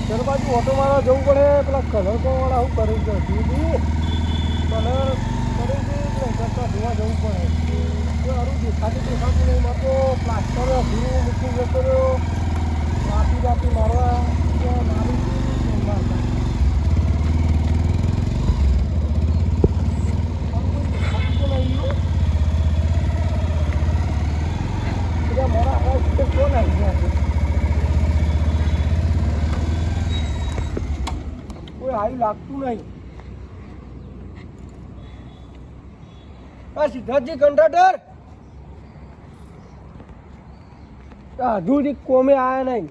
ઘર બાજુ ઓટો મારવા જવું પડે. પેલા કલર કોવાળા શું કરે છે? કલર કરે છે એટલે કરતા ધોવા જવું પડે. કોઈ સારું દેખાતું નહીં. એમાં તો પ્લાસ્ટર ધીરું મૂકી જતો રહ્યો. રાતી મારવા મારી મારતા કોઈ હાઈ લાગતું નહીં. સિદ્ધાર્થજી કંટ્રાક્ટર હજુ કોમે આયા નહીં.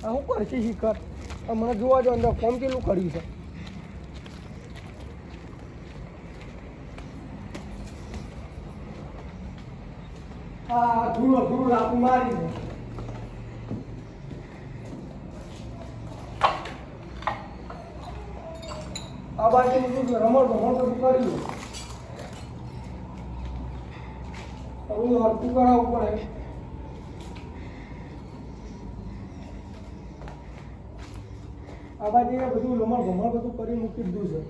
શું કરશે શિખર? મને જોવા જો અંદર કોમ કેટલું કર્યું છે. હા ધૂળો લાકડું મારી દે. આ બાજુ રમણ બધું કર્યું. હવે હરકું કરાવવું પડે. આ બાજુ બધું રમણ બધું કરી મૂકી દીધું છે.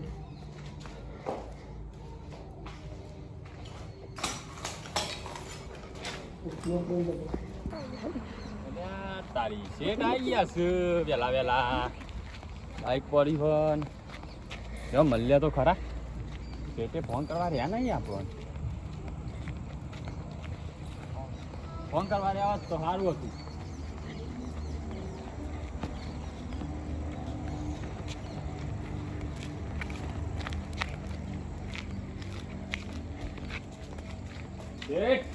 તારી શેઠ આવી ગયા છે વેલા બાઈક પડી પણ જો મળ્યા તો ખરા. શેઠે ફોન કરવા રહ્યા નહીં આપણને. ફોન કરવા રહ્યા તો સારું હતું. શેઠ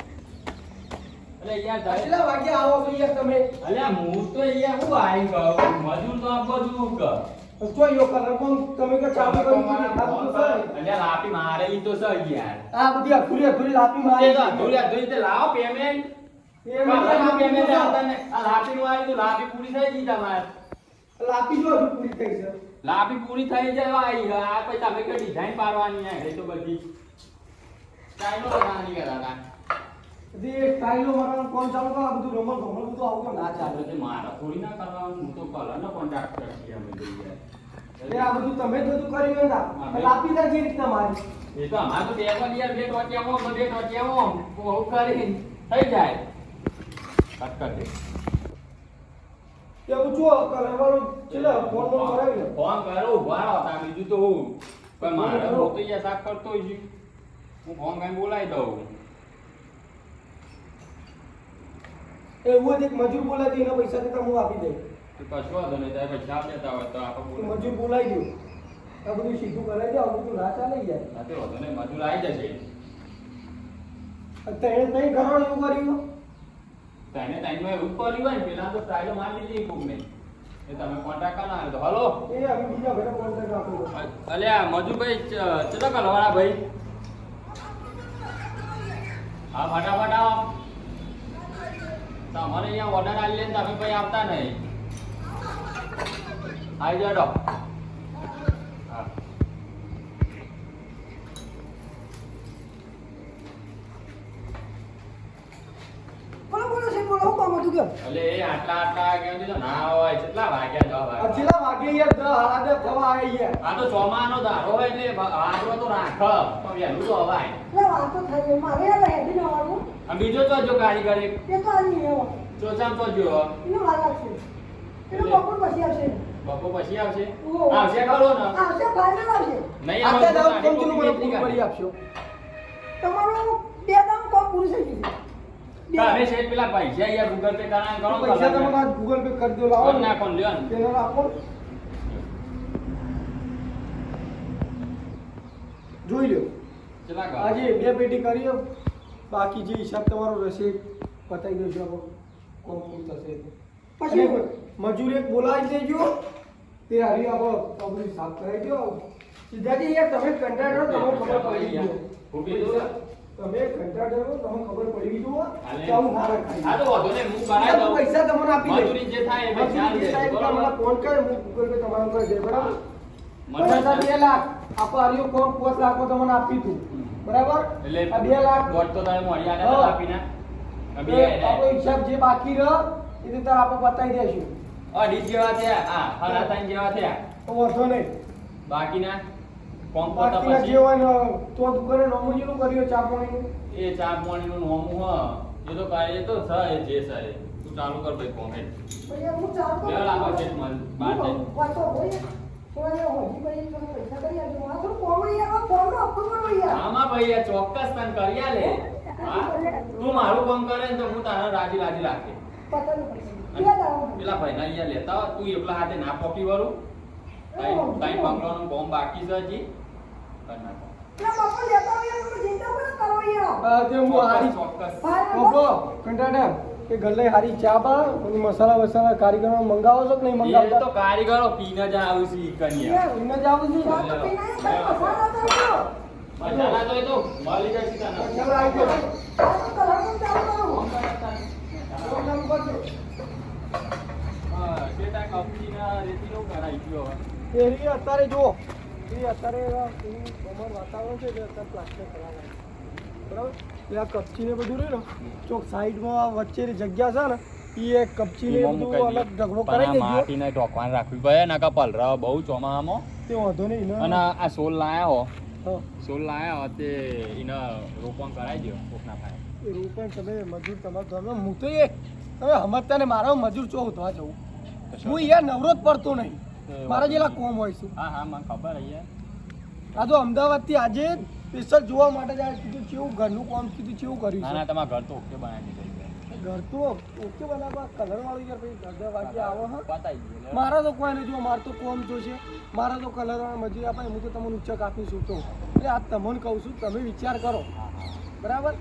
અરે યાર કેટલા વાગે આવો છો યાર તમે? અલ્યા હું તો યાર હું આવી ગયો. મજૂર તો આ બધું કર તો યો કલર કોણ તમે કે ચાલુ કરી અલ્યા લાપી મારેલી તો છે યાર. આ બધી અધૂરી લાપી મારે તો અધૂરી તે લાવો પેમેન્ટ. પેમેન્ટ આવતા ને આ લાપી નું આવી તો લાપી પૂરી થઈ ગઈ તમારે. લાપી જો હજુ પૂરી થઈ છે. લાપી પૂરી થઈ જાય આવી આ પછી તમે કે ડિઝાઇન પાડવાની હે એ તો બધી સ્ટાઈલો બનાવવાની કરાતા. જે સ્ટાઈલો મારવાનું કોણ ચાલુ કરો? આ બધું રમણ બધું આવું તો ના ચાલે. એટલે મારા થોડી ના કરવાનું. હું તો કલરનો કોન્ટ્રાક્ટ કરી અમે દઈએ. આ બધું તમે જ બધું કર્યું ને. લાપી ના જે રીતના મારી એ તો અમાર તો બે યાર બે ટોટિયામાં બહુ કરી થઈ જાય. કટ કર દે. કે પૂછો કરવાનું ચલો ફોન કરાવી. ફોન કરો ઉભા હતા બીજું તો હું કોઈ મારે તો યાર સાફ કરતો હોય છે. હું ફોન કરીને બોલાવી દઉં. એવું એક મજૂર બોલાવી દે. એના પૈસા દેતા હું આપી દઉં. તો કશો વાંધો નહીં. તારે પૈસા આપ દેતા હોય તો આપણે મજૂર બોલાવી દઉં. આ બધું સીધું કરાવી દે. આ બધું ના ચાલે યાર. નથી વાંધો નહીં. મજૂર આવી જશે. અત્યારે નહીં કરવાનું એવું કર્યું. તેને ટાઈમમાં એવું કર્યું હોય ને પેલા તો સ્ટાઈલો મારી દીધી કોક ને એ તમે કોન્ટેક્ટ કરો ને તો હલો એ હવે બીજા ઘરે કોન્ટેક્ટ આપો. અલ્યા મજુભાઈ ચલો કલવાળા ભાઈ. હા ફટાફટ આવો. તમારે અહીંયા ઓર્ડર આવી લે ને તમે ભાઈ આવતા નહીં. આવી જાડો. હા અલે આટલા કેમ દીધો ના હોય. કેટલા વાગ્યા? 10 વાગ્યા. કેટલા વાગે યાર? 10 હાડા 10 થવા આવી યાર. આ તો ચોમાનો દારો હોય એટલે આટલો તો રાખ પણ વહેલું તો હવાય. આ બીજો તો જો ગાડી કરી ચોચામ તો જો બપોર પછી આવશે. આવશે ખરો ને? નહીં આપણે દાવ કોમ ચલું મને પૂરું કરી આપશો. તમે શેઠ પેલા પૈસા યાર ગૂગલ પે કરાય કરો. પૈસા તમે આજ ગૂગલ પે કરી દો. લાવો નાખો લ્યો ને તેનો આપો. જોઈ લ્યો. ચલા આજે 2 પેટી કરીએ. બાકી જે હિસાબ તમારો રહેશે બતાવી દેજો. કોમ પૂરું થશે પછી મજૂર એક બોલાવી દેજો. તે હરી આપણો પબ્લિક સાફ કરાવી દો. સીધાજી યાર તમે કંટાળો તમને ખબર પડી ગયો. હું કીધું તમે કંટાળો તમને ખબર પડી ગયો. ચાલ મારા ખાઈ. આ તો વાંધો નહીં. હું કરાવી દઉં. પૈસા તમને આપી દે. મજૂરી જે થાય એ પૈસા આપી દે. મને ફોન કર. હું ગૂગલ પે તમારો કરી દે. બરાબર? મને 2 લાખ આપો. હરિયો કોમ 5 લાખ તમને આપી દઉં. બરાબર? એટલે આ 2 લાખ દોઢ તો તારે મોડી આને આપીને આપણો હિસાબ જે બાકી રહ્યો એ તો આપણે બતાવી દેશું. અઢી જેવા થયા હા સાડા ત્રણ જેવા થયા તો વાંધો નહીં. બાકીના કોમ પોતા બાકીના પછી જે હોય ને તો દુકાને નોમું જેટલું કર્યું ચા પાણીનું. એ ચા પાણીનું નોમું હ એ તો કાંઈ એ તો છે એ જે છે એ. તું ચાલુ કર ભાઈ કોમ હે ભૈયા હું ચાલુ કરું. લેવલ આપો છે મન બાર જઈને. પાછો ભૈયા થોડા હોજી ભાઈ થોડા પૈસા કરી આપજો. આ થોડું કોમ યાર કોમનો હપ્તો કરો યાર. આમાં ભાઈ આ ચોક્કસ તને કરી આલે હા તું મારું કામ કરે ને તો હું તારા રાજી રાજી રાખે પતાનું પૈસા. કેટલા દાડા? પેલા ભાઈના અહીંયા લેતા હોય, તું એકલા હાથે ના પોકી વળું કઈ બંગલોનું કોમ બાકી છે હજી કર નાખો. પેલા બાપા લેતા હોય યાર, તમે ચિંતા કરો કરો યાર. તે હું ચોક્કસ, હારી ચોક્કસ ઓબો કંટાડા કે ગલ્લે હારી ચા બા અને મસાલા વસાલા કારીગરો મંગાવો છો કે નહીં એ મંગાવતા? તો કારીગરો પીને જ આવું છે ઈ કન્યા યાર એને જ આવું છું. ચાલો. મસાલા તો જો. મસાલા તો એ તો મળી જાય છે તને. ચાલો આવી ગયો. ચાલો ચાલો કોમ કરે તારે. ચાલો કરજો. હા, શેઠા કંપનીના રેતીનો કરાઈ ગયો હવે. એરી અત્યારે જો એ અત્યારે બમણ વાતાવરણ છે એટલે અત્યારે પ્લાસ્ટર કરાવવાનું બરાબર. એટલે આ કપચીને બધું રહ્યું ને ચોક સાઈડમાં વચ્ચેની જગ્યા છે ને એ એક કપચીને એમાં બધું મુકાઈ અલગ ઢગલો પણ કરાવી આ દેજો. માટીને ઢોકવાન રાખવી પડે નકા પલરાવ બહુ ચોમાહામાં તે વાંધો નહીં ને. અને આ સોલ લાયા હો હા સોલ લાયા હો તે એને રોપણ કરાવી દો કોકના પાસે એ રૂપિયા તમે મજૂર તમારે તો હવે હું તો એ તમે સમજતા ને મારા મજૂર ચો ઉધવા જવું હું યાર નવરો જ પડતો નહીં મારા જેટલા કોમ હોય છે. હા હા મને ખબર હે આ તો અમદાવાદથી આજે સ્પેશિયલ જોવા માટે જ આ કીધું કેવું ઘરનું કામ કીધું કેવું કર્યું ના ના છે. તમારા ઘર તો ઓકે બનાવી દીધું ઘર તો ઓકે બનાવવા કલર વાળું યાર ભાઈ અડધા વાગે આવો હા પતાઈ ગયું મારા તો કોઈ નહીં જો મારે તો કોમ તો છે મારા તો કલર વાળા મજૂરી આપે હું તો તમને ઉચ્ચક આપીશું તો એટલે આ તમને કહું છું તમે વિચાર કરો બરાબર.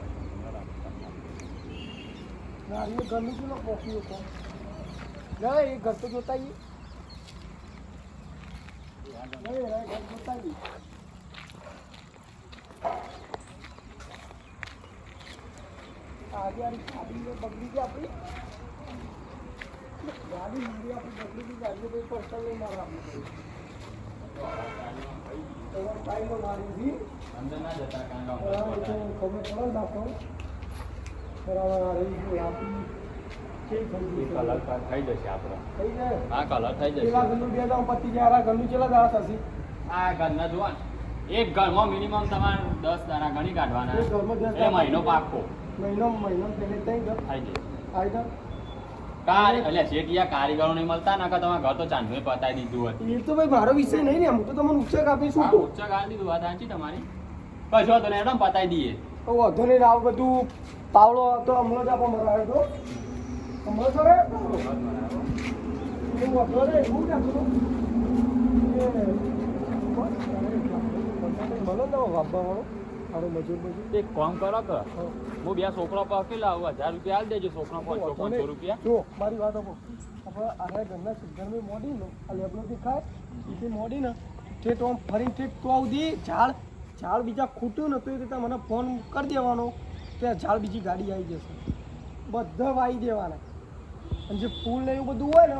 ના એ ઘરનું કેટલો પોક્યું કોમ ના એ ઘર તો જોતા આવીએ. નહીં ઘર જોતા આવીએ. આજે ગાડી બગડી ગઈ આપણી ગાડી મંદી આપણી બગડી ગઈ ગાડી કોઈ પર્સનલ નહીં મારવા તમારે ટાઈમો મારી હતી અંદર ના જતા કાંગા ખબર પડે નાખો બરાબર આ રહી ગઈ આપણી કેવી થઈ ગઈ કલર થઈ જશે આપણો થઈ જાય હા કલર થઈ પેલા જશે ઘરનું બે દાવ પતી જાય આ ઘરનું ચેલા દાડા થશે આ ઘરના જોવા એક ઘરમાં મિનિમમ તમારે 10 દાણા ગણી કાઢવાના એક ઘરમાં 10 એ દાણા. મહિનો પાકો મહિનો તેને થઈ ગયો થઈ જશે ફાયદા એટલે શેઠિયા કારીગરો નહીં મળતા નાકા તમારા ઘર તો ચાંદવે પતાઈ દીધું હતું એ તો ભાઈ મારો વિષય નહીં ને હું તો તમને ઉચ્ચક આપીશું હા, તો ઉચ્ચ ગાળ દીધું વાત સાચી તમારી કશો તો ને પતાઈ દઈએ તો વાંધો નહીં આવું બધું પાવડો તો હમણાં જ આપો મરાયો તો હમણાં તો રે એવું વાંધો નહીં હું ક્યાં કરું મળો ને વાપવા વાળો મારો મજૂર મજૂર એક કામ કરો કે હું બે છોકરા પાસે લાવું 1000 રૂપિયા આલ દેજો છોકરા 500 500 રૂપિયા જો મારી વાત આપો આપણે આના ઘરના સિદ્ધરમાં મોડી નો આ લેબડો દેખાય એ મોડી ને તે તો આમ ફરીને ઠીક તો આવતી ઝાડ બીજા ખૂટ્યું ને તો એ રીતે મને ફોન કરી દેવાનો ત્યાં ઝાડ બીજી ગાડી આવી જશે બધા વાઈ દેવાના અને જે ફૂલ ને એવું બધું હોય ને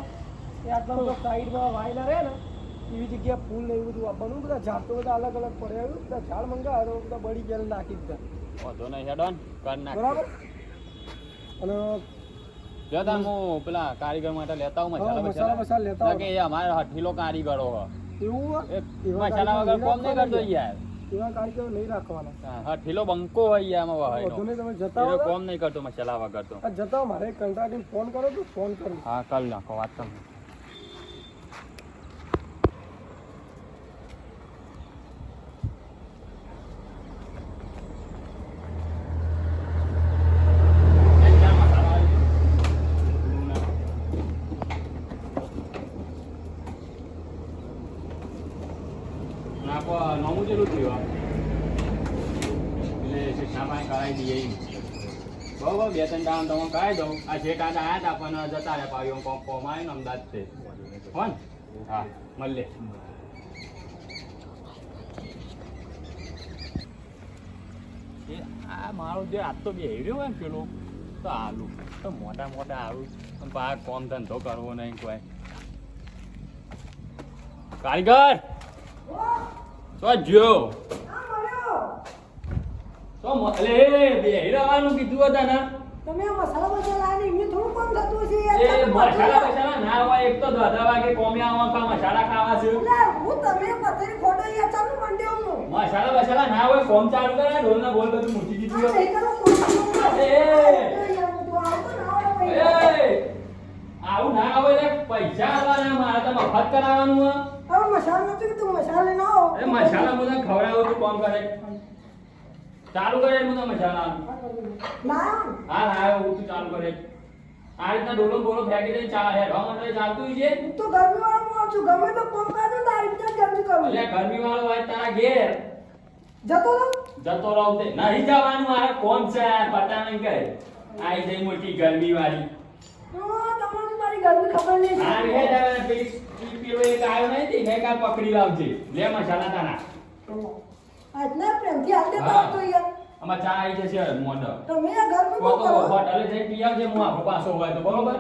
એ આટલા તો સાઈડમાં વાયેલા રહે ને એવી જગ્યાએ ફૂલ ને એવું બધું આપવાનું બધા ઝાડ તો બધા અલગ અલગ પડે આવ્યું બધા ઝાડ મંગાવે તો બધા બળી ગયા નાખી દીધા વાંધો નહીં હેડોન કર નાખ બરાબર અને જો તાર હું પેલા કારીગર માટે લેતા હું હા, મસાલા બસાલા લેતા આવો. કે એ અમારે હઠીલો કારીગરો હ એવું હોય? એ એવા મસાલા વગર કારીગર કોમ નહીં કરતો નહીં યાર એવા કારીગરો નહીં રાખવાના હા હઠીલો બંકો હોય યાર આમાં વધુ વહાઈનો નહીં તમે જતા એ હો કોમ નહીં કરતો મસાલા વગર તો આ જતા હો, મારે કંટાળીને ફોન કરો તો ફોન કરું હા કર નાખો વાત તમે નાખો નવું જેટલું થયું એટલે શિક્ષા પાસે કરાવી દઈએ એમ. બહુ બહુ 2-3 દાણા તમે કરાવી દઉં આ જે કાંટા આવ્યા હતા પણ જતા રહ્યા પાછું કોમ કોમ આવ્યું ને અમદાવાદ છે કોણ હા મળીએ એ આ મારો જે આજ તો બે રહ્યો હોય ને પેલો તો આલુ તો મોટા મોટા આવું પણ પા કોમ ધંધો કરવો નહીં કોઈ કારીગર તો જો તો એટલે બે રહેવાનું કીધું હતા ને તમે આ મસાલા બસાલા ને એમને થોડું કામ થતું હશે એ મસાલા બસાલા ના હોય એક તો 10 વાગે કોમે આવા કા મસાલા ખાવા છે એટલે હું તમે પથરી ખોડો યાર ચાલુ મંડ્યો હું મસાલા બસાલા ના હોય કોમ ચાલુ કરે ઢોલ ના બોલ બધું મૂકી દીધું આ નહીં કરો કોણ આવું ના આવે એટલે પૈસા આવવાના મારે તો મફત કરાવવાનું હોય હવે મસાલો નથી કે તું મસાલો લઈને આવો એ મસાલા બધા ખવડાવું તું કોમ કરે ચાલુ કરે હું તો મસાલા ના હા હા હું તું ચાલુ કરે આ રીતના ડોલો બોલો ફેંકી દે ચા હેડવા માટે ચાલતું છે હું તો ગરમી વાળો માણસ છું ગમે તો કોમ કાઢો તો આવી રીતે ગરમી કરું એટલે ગરમી વાળો હોય તારા ઘેર જતો રહો જતો રહું તે નહીં જવાનું મારે કોમ છે પતા નહીં કરે આઈ જઈ મોટી ગરમી વાળી તમારી મારી ગરમી ખબર નહીં આ રે પેલી પેલો એક આવ્યો નહીં તે મેં કાલ પકડી લાવજે લે મસાલા તારા આજના પ્રેમથી હાલ દેતો હા. હતો યાર આમાં ચા આવી જશે મોઢો તમે આ ગરમી બહુ તો કરો હોટલે જઈને પી આવજે હું આખો પાછો હોય તો બરોબર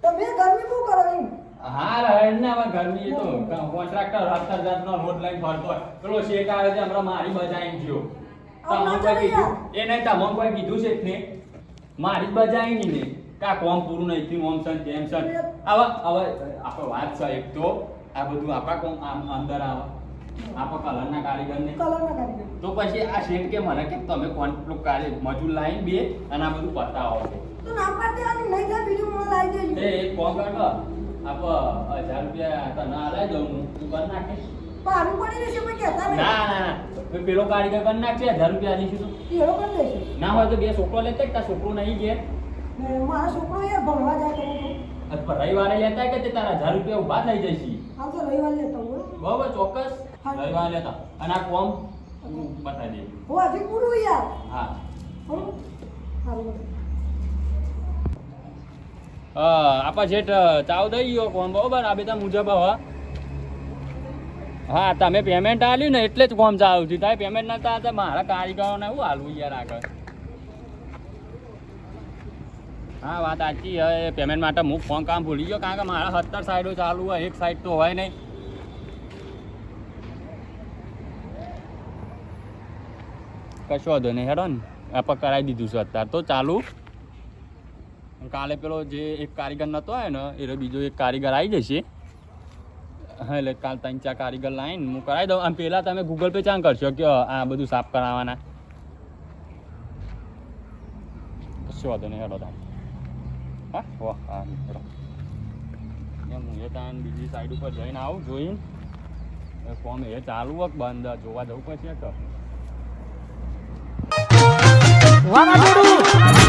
તમે ગરમી બહુ કરો એમ હા રહે ને હવે ગરમી તો કોન્ટ્રાક્ટર હતર જાતનો રોડ લઈને ફરતો હોય પેલો શેઠ આવે છે હમણાં મારી બજાઈ ગયો તમને કોઈ કીધું એ નહીં તમને કોઈ કીધું છે ને મારી જ બજાઈ નહીં ને કા કોમ પૂરું નહીં થયું ઓમ સન તેમ સન હવે આપણો વાત છે એક તો આ બધું આપણા કોમ અંદર આવે આપણા કલરના કારીગરને કલર ના કરી તો પછી આ શેઠ કે મને કે તમે કોન્ટ્રાક્ટ કારી મજૂર લાઈન બે અને આ બધું પતાવો તો ના પાડતી આની નહીં જાય બીજું મને લાવી દેજો એ એક કોમ કરતો આપ 1000 રૂપિયા તને આલાઈ દઉં હું તું કરી નાખે પારું પડી રહેશે પણ કહેતા નહીં ના ના ના પેલો કારીગર કરી નાખશે 1000 રૂપિયા આલીશું તો એવો કરી દેશે ના હોય તો બે છોકરો લેતા તાર છોકરો નહીં ઘેર ને મારો છોકરો યાર ભણવા જાય તો રવિવારે લેતા કે તે તારા 1000 રૂપિયા ઉભા થઈ જશે આમ તો રવિવાર લેતો હું બરોબર ચોક્કસ હા. રવિવારે લેતા અને આ કોમ બતાવી દે હું હજી પૂરું યાર હા હું સારું આપા શેઠ ચાવ દઈ ગયો કોમ બરોબર આ બધા મુજબ હવે હા તમે પેમેન્ટ આલ્યું ને એટલે જ કોમ ચાલુ થયું તારે પેમેન્ટ નતા હતા મારા કારીગરોને હું હાલવું યાર આગળ હા વાત સાચી હવે પેમેન્ટ માટે હું ફોન કામ ભૂલી ગયો કારણ કે મારા 70 સાઈડો ચાલુ હોય એક સાઈડ તો હોય નહીં કશો વાંધો નહીં હેડો ને આપણે કરાવી દીધું છે અત્યારે તો ચાલુ કાલે પેલો જે એક કારીગર નતો હોય ને એ બીજો એક કારીગર આવી જશે હા એટલે કાલ 3-4 કારીગર લાવીને હું કરાવી દઉં આમ પહેલાં તમે ગૂગલ પે ચાં કરશો કે આ બધું સાફ કરાવવાના કશો વાંધો નહીં હેડો તાર હા વાહ હા હેડો એમ હું એ તાન બીજી સાઈડ ઉપર જઈને આવું જોઈને કોમ એ ચાલુ હોય બંધ જોવા જવું પછી વાવાઝોડું